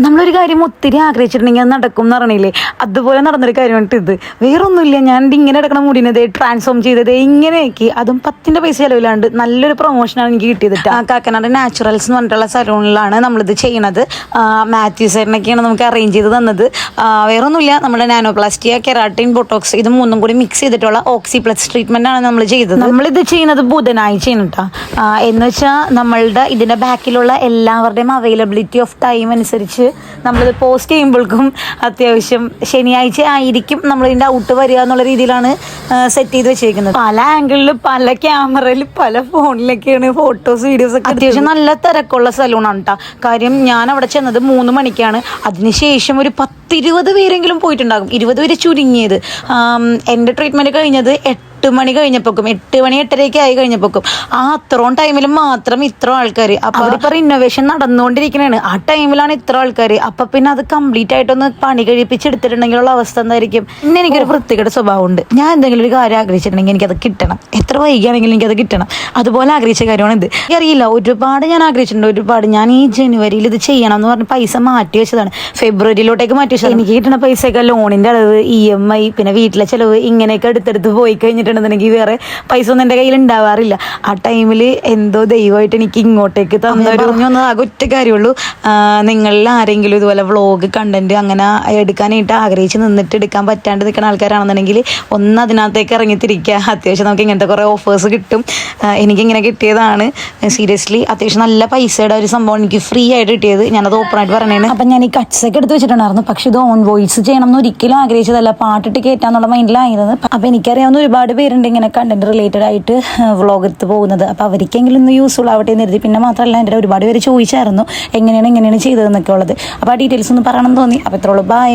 നമ്മളൊരു കാര്യം ഒത്തിരി ആഗ്രഹിച്ചിട്ടുണ്ടെങ്കിൽ അത് നടക്കും എന്ന് പറഞ്ഞില്ലേ, അതുപോലെ നടന്നൊരു കാര്യമായിട്ട് ഇത്. വേറൊന്നുമില്ല, ഞാൻ ഇങ്ങനെ എടുക്കണ മുടിനത് ട്രാൻസ്ഫോം ചെയ്തത് ഇങ്ങനെയൊക്കെ, അതും 10 പൈസ ചിലവില്ലാണ്ട് നല്ലൊരു പ്രൊമോഷനാണ് എനിക്ക് കിട്ടിയത്. കാക്കനാട് നാച്ചുറൽസ് എന്ന് പറഞ്ഞിട്ടുള്ള സലൂണിലാണ് നമ്മളിത് ചെയ്യണത്. മാത്യു സാറിനൊക്കെയാണ് നമുക്ക് അറേഞ്ച് ചെയ്ത് തന്നത്. വേറൊന്നുമില്ല, നമ്മുടെ നാനോപ്ലാസ്റ്റിയ, കെരാട്ടിൻ, ബൊട്ടോക്സ് ഇത് മൂന്നും കൂടി മിക്സ് ചെയ്തിട്ടുള്ള ഓക്സിപ്ലസ് ട്രീറ്റ്മെൻ്റ് ആണ് നമ്മൾ ചെയ്തത്. നമ്മളിത് ചെയ്യുന്നത് ബുധനാഴ്ചയാണ് കേട്ടോ. എന്ന് വെച്ചാൽ നമ്മളുടെ ഇതിൻ്റെ ബാക്കിലുള്ള എല്ലാവരുടെയും അവൈലബിലിറ്റി ഓഫ് ടൈം അനുസരിച്ച് നമ്മളിത് പോസ്റ്റ് ചെയ്യുമ്പോഴേക്കും അത്യാവശ്യം ശനിയാഴ്ച ആയിരിക്കും നമ്മളിതിൻ്റെ ഔട്ട് വരിക എന്നുള്ള രീതിയിലാണ് സെറ്റ് ചെയ്ത് വെച്ചിരിക്കുന്നത്. പല ആംഗിളിൽ, പല ക്യാമറയിൽ, പല ഫോണിലൊക്കെയാണ് ഫോട്ടോസ് വീഡിയോസ് ഒക്കെ. അത്യാവശ്യം നല്ല തിരക്കുള്ള സലൂണാണ് കേട്ടോ. കാര്യം ഞാൻ അവിടെ ചെന്നത് 3 മണിക്കാണ്. അതിനുശേഷം ഒരു 10-20 പേരെങ്കിലും പോയിട്ടുണ്ടാകും, 20 പേര് ചുരുങ്ങിയത്. എൻ്റെ ട്രീറ്റ്മെൻറ്റ് കഴിഞ്ഞത് 8 മണി കഴിഞ്ഞപ്പോക്കും, 8 മണി 8:30 ആയി കഴിഞ്ഞപ്പോക്കും. അത്രയും ടൈമിൽ മാത്രം ഇത്ര ആൾക്കാർ. അപ്പോൾ അവരിപ്പോൾ ഇന്നോവേഷൻ നടന്നുകൊണ്ടിരിക്കണതാണ്. ആ ടൈമിലാണ് ഇത്ര ആൾക്കാർ. അപ്പം പിന്നെ അത് കംപ്ലീറ്റ് ആയിട്ടൊന്ന് പണി കഴിപ്പിച്ചെടുത്തിട്ടുണ്ടെങ്കിലുള്ള അവസ്ഥ എന്തായിരിക്കും. പിന്നെ എനിക്കൊരു വൃത്തികെട്ട സ്വഭാവമുണ്ട്. ഞാൻ എന്തെങ്കിലും ഒരു കാര്യം ആഗ്രഹിച്ചിട്ടുണ്ടെങ്കിൽ എനിക്കത് കിട്ടണം, എത്ര വൈകിയാണെങ്കിലും എനിക്കത് കിട്ടണം. അതുപോലെ ആഗ്രഹിച്ച കാര്യമാണ് ഇത്. എനിക്കറിയില്ല, ഒരുപാട് ഞാൻ ആഗ്രഹിച്ചിട്ടുണ്ട്, ഒരുപാട്. ഞാൻ ഈ ജനുവരിയിൽ ഇത് ചെയ്യണം എന്ന് പറഞ്ഞ് പൈസ മാറ്റി വെച്ചതാണ്, ഫെബ്രുവരിയിലോട്ടേക്ക് മാറ്റി വെച്ചത്. എനിക്ക് കിട്ടുന്ന പൈസയൊക്കെ ലോണിൻ്റെ അളവ്, EMI, പിന്നെ വീട്ടിലെ ചിലവ്, ഇങ്ങനെയൊക്കെ എടുത്തെടുത്ത് പോയി കഴിഞ്ഞിട്ടുണ്ടെന്നുണ്ടെങ്കിൽ വേറെ പൈസ ഒന്നും എൻ്റെ കയ്യിൽ ഉണ്ടാവാറില്ല. ആ ടൈമിൽ എന്തോ ദൈവമായിട്ട് എനിക്ക് ഇങ്ങോട്ടേക്ക് തന്നൊന്ന് ആകെ ഒറ്റ കാര്യമുള്ളൂ. നിങ്ങളിൽ ആരെങ്കിലും ഇതുപോലെ വ്ളോഗ് കണ്ടന്റ് അങ്ങനെ എടുക്കാനായിട്ട് ആഗ്രഹിച്ച് നിന്നിട്ട് എടുക്കാൻ പറ്റാണ്ട് നിൽക്കുന്ന ആൾക്കാരാണെന്നുണ്ടെങ്കിൽ ഒന്ന് അതിനകത്തേക്ക് ഇറങ്ങിത്തിരിക്കുക. അത്യാവശ്യം നമുക്ക് ഇങ്ങനത്തെ കുറേ ഓഫേഴ്സ് കിട്ടും. എനിക്കിങ്ങനെ കിട്ടിയതാണ്. സീരിയസ്ലി അത്യാവശ്യം നല്ല പൈസയുടെ ഒരു സംഭവം എനിക്ക് ഫ്രീ ആയിട്ട് കിട്ടിയത്. ഞാനത് ഓപ്പണായിട്ട് പറയണേന്. അപ്പം ഞാൻ ഈ കട്ട്സൊക്കെ എടുത്ത് വെച്ചിട്ടുണ്ടായിരുന്നു. പക്ഷെ ഇത് ഓൺ വോയിസ് ചെയ്യണം എന്ന് ഒരിക്കലും ആഗ്രഹിച്ചതല്ല, പാട്ടിട്ട് കയറ്റാന്നുള്ള മൈൻഡിലായിരുന്നു. അപ്പം എനിക്കറിയാവുന്ന ഒരുപാട് പേരുണ്ട് ഇങ്ങനെ കണ്ടന്റ് റിലേറ്റഡ് ആയിട്ട് വ്ളോഗ് എടുത്ത് പോകുന്നത്. അപ്പോൾ അവർക്കെങ്കിലും ഒന്ന് യൂസ്ഫുൾ ആവട്ടെ എന്ന് കരുതി. പിന്നെ മാത്രമല്ല, എൻ്റെ ഒരുപാട് പേര് ചോദിച്ചായിരുന്നു എങ്ങനെയാണ് ചെയ്തതെന്നൊക്കെ ഉള്ളത്. അപ്പോൾ ആ ഡീറ്റെയിൽസ് ഒന്ന് പറയണം തോന്നി. അപ്പോൾ ഇത്രയുള്ളൂ. ബൈ.